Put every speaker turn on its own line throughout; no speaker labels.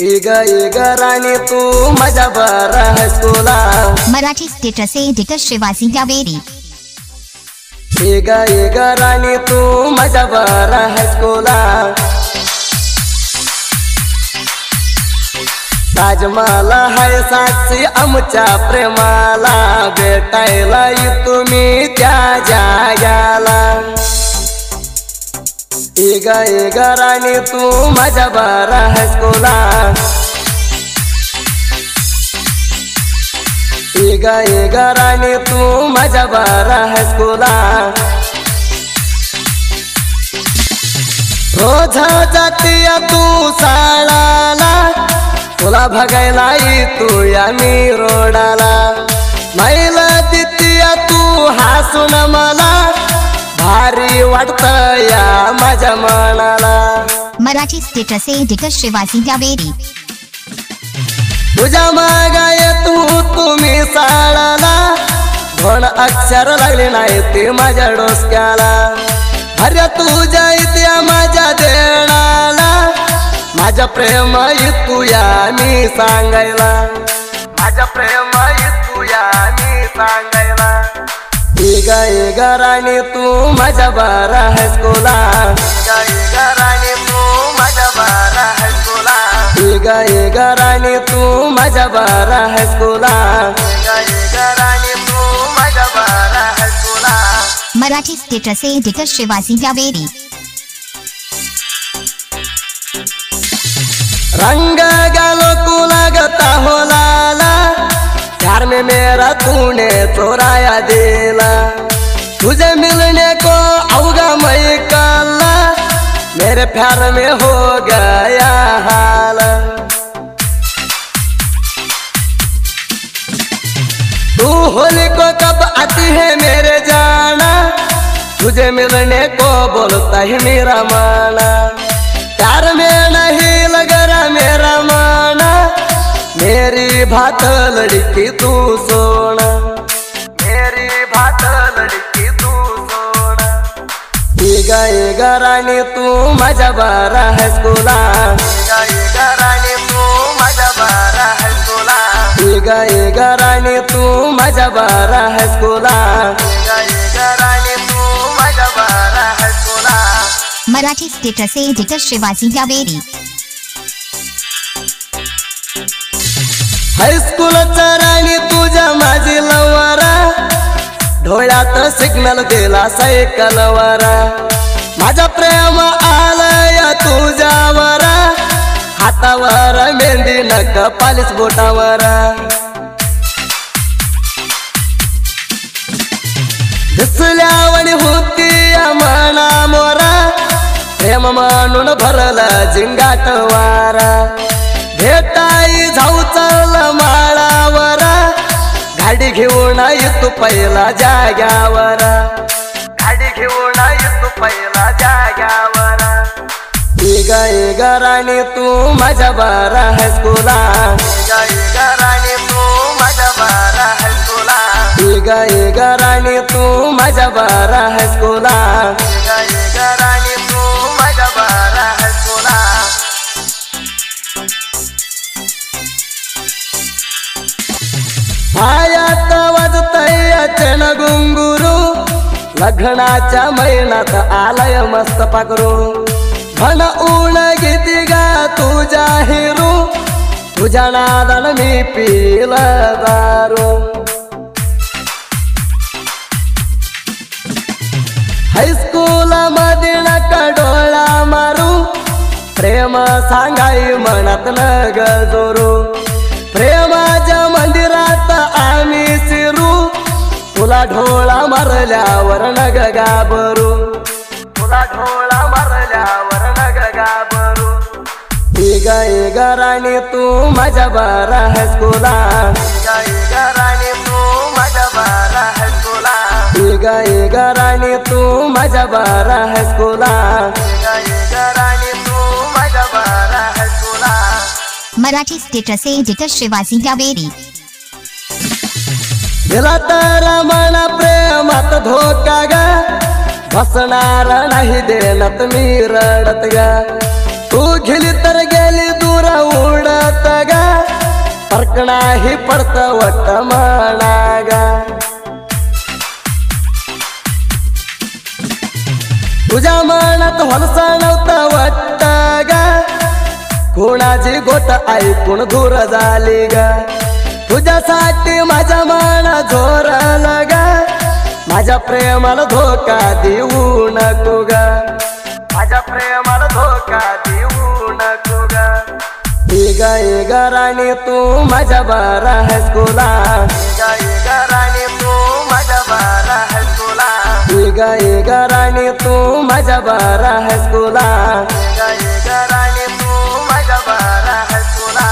इग राणी तू माझ्या बरा हायस्कूला
मराठी स्टेटस एडिटर शिवाजी जावेरी।
इग राणी तू माझ्या बरा हायस्कूला ताजमहाला हाय साक्षी आमच्या प्रेमाला भेटायला तुम्ही त्या जाग्याला। इग राणी तू माझ्या बरा हायस्कूला इग राणी तू माझ्या बरा हायस्कूला रोज जातीय तू शाळाला तुला बघायला तू या मी रोडाला मैला दितीय तू हसून मला भारी वाटत या माझ्या मनाला।
Marathi status editor Shivaji Javeri.
तुझ्या मागाय तुम्ही शाळाला दोन अक्षर लागले नाही ते माझ्या डोसक्याला। अरे तुझ्या इत्या माझ्या देणाला माझ्या प्रेम तू या मी सांगायला माझ्या प्रेम तू या मी सांगायला। इग राणी तू माझ्या बरा हायस्कूला इग राणी तू माझ्या बरा हायस्कूला इग राणी तू माझ्या बरा हायस्कूला इग राणी तू माझ्या बरा हायस्कूला।
Marathi status editor Shivaji Javeri.
रंग गालो को लगता हो लाला प्यार में मेरा तूने चोराया दिला तुझे मिलने को आऊंगा मैं कल मेरे प्यार में हो गया हाल। तू होली को कब आती है मेरे जाना तुझे मिलने को बोलता है मेरा माना प्यार में नहीं लग रहा मेरा माना मेरी बात लड़की तू सोना मेरी बात लड़की तू सोना। इग राणी तू माझ्या बरा हायस्कूला इग राणी तू माझ्या बरा हायस्कूला इग राणी तू माझ्या बरा हायस्कूला इग राणी तू माझ्या बरा हायस्कूला।
Marathi status editor Shivaji Javeri.
हायस्कूलचा राणी तुझ्या माझी लवारा डोळ्यात सिग्नल दिला सायकलवारा माझा प्रेम आलय तुझ्यावर हातावर मेहंदी नक पालिस बोटावर दिसल्यावणी होती मना मोरा प्रेम म्हणून भरलं जिंगाट वारा भेटाई जाऊ चल माळावर गाडी घेऊन तू पहिला जाग्यावर गाडी घेऊन तू पहिला जाग्यावर। इग राणी तू माझ्या बरा हायस्कूला इग राणी तू माझ्या बरा हायस्कूला इग राणी तू माझ्या बरा हायस्कूला इग राणी तू माझ्या बरा हायस्कूला। पायात वाजतय चण गुंगुरू लग्नाच्या महिन्यात आलय मस्त पाकरू म्हण ऊन घेती गा तुझ्या हिरू तुझ्या नादान मी पिल दारू। हायस्कूल मध्ये नका डोळा मारू प्रेम सांगाई म्हणत न गजोरू प्रेमाच्या मंदिरात आम्ही शिरू तुला ढोळा मारल्यावर नग गाबरू तुला ढोळा मारल्यावर नग गाबरू। इग राणी तू माझ्या बरा हायस्कूला इग राणी तू माझ्या बरा हायस्कूला इग राणी तू माझ्या बरा हायस्कूला इग राणी तू माझ्या बरा हायस्कूला।
Marathi status editor Shivaji Javeri.
दिला तर मना प्रेमात धोका ग बसणार नाही देण्यात मी रडत ग तू गेली तर गेली दूर उडत गा फरक नाही पडत वट म्हणागा तुझ्या मनात होलसा नव्हता वाटत गा कोणाची गोट ऐकून दूर झाली गा तुझ्यासाठी माझ्या मना झोरला गा माझ्या प्रेमाला धोका देऊ नको गा माझ्या प्रेमाला धोका देऊ नको गा ग राणी तू माझ्या बारा हायस्कूला ग राणी तू माझ्या बारा हायस्कूला ग राणी तू माझ्या बारा हायस्कूला ग राणी तू माझ्या बारा हायस्कूला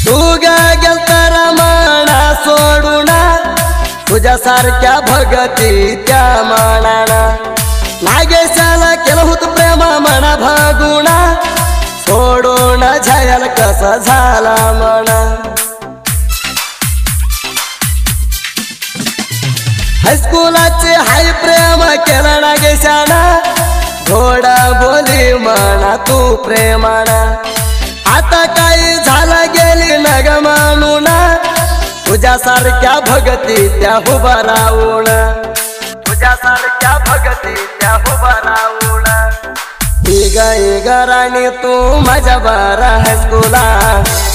तू गेलतर मना सोडूना तुझ्यासारख्या भगती त्या मनाना नागेशाला केलं होत प्रेमा मना भागुणा सोडून झायल कसा झाला मना हायस्कूलाचे हाय प्रेम केलं नागेशाना थोडा बोली म्हणा तू प्रेमाना आता काही झाला गेली नग मानूना तुझ्यासारख्या भगती त्या उभा राहून तुझ्यासारख्या भगती त्या उभा राहून ग राणी तू माझ्या बारा हायस्कूला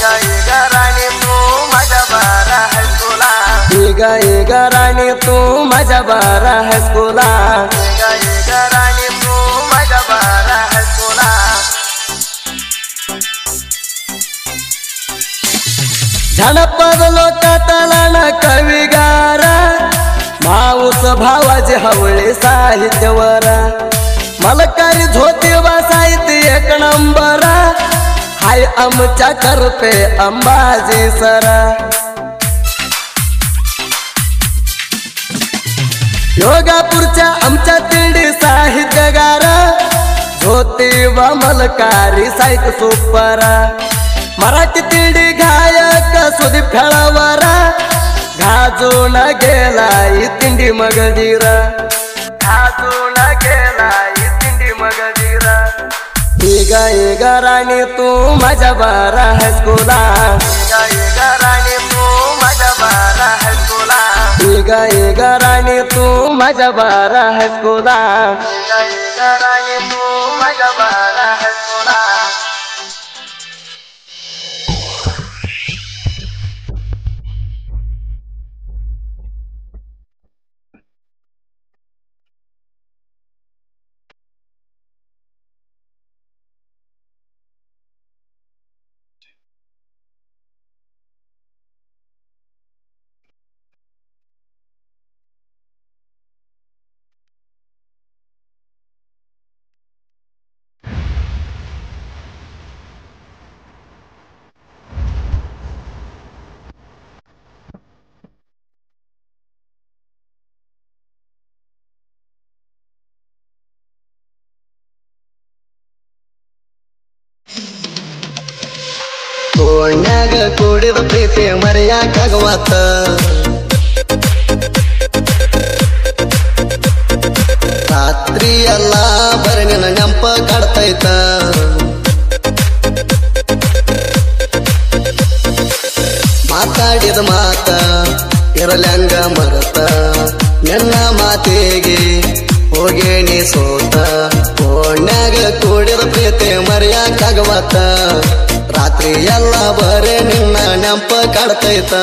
ग राणी तू माझ्या बारा हायस्कूला ग राणी तू माझ्या बारा हायस्कूला ग राणी तू माझ्या बारा हायस्कूला जनपद लोकातला न कविगारा माऊस भावाचे हवळे साहित्यवर मलकारी झोती साहित्य एक नंबर हाय आमच्या करपे अंबाजी सरा योगापूरच्या आमच्या तिंडी साहित्यगार झोती व मलकारी साहित्य सुपरा मराठी तिंडी गायक सुदीप खेळावरा गाजून गेलाय तिंडी मगजीरा गाजून गेलाय तिंडी मगजीरा ग राणी तू माझ्या बारा हायस्कूला ग राणी तू माझ्या बारा हायस्कूला ग राणी तू माझ्या बारा हायस्कूला ग राणी तू माझ्या बारा हायस्कूला ಕೋಣ್ಯಾಗ ಕೂಡಿದ ಪ್ರೀತಿ ಮರೆಯಾಕಾಗವತ್ತ ರಾತ್ರಿ ಎಲ್ಲ ಬರೀ ನಿನ್ನ ನೆಂಪ ಕಾಡ್ತೈತ ಮಾತಾಡಿದ ಮಾತ ಇರಲ್ಯಾಂಗ ಮರತ ನಿನ್ನ ಮಾತಿಗೆ ಹೋಗೇಣಿ ಸೋತ ಕೋಣ್ಯಾಗ ಕೂಡಿದ ಪ್ರೀತಿ ಮರೆಯಾಕಾಗವತ್ತ ರಾತ್ರಿ ಎಲ್ಲ ಬರೇ ನಿನ್ನ ನೆಂಪ ಕಾಡ್ತೈತ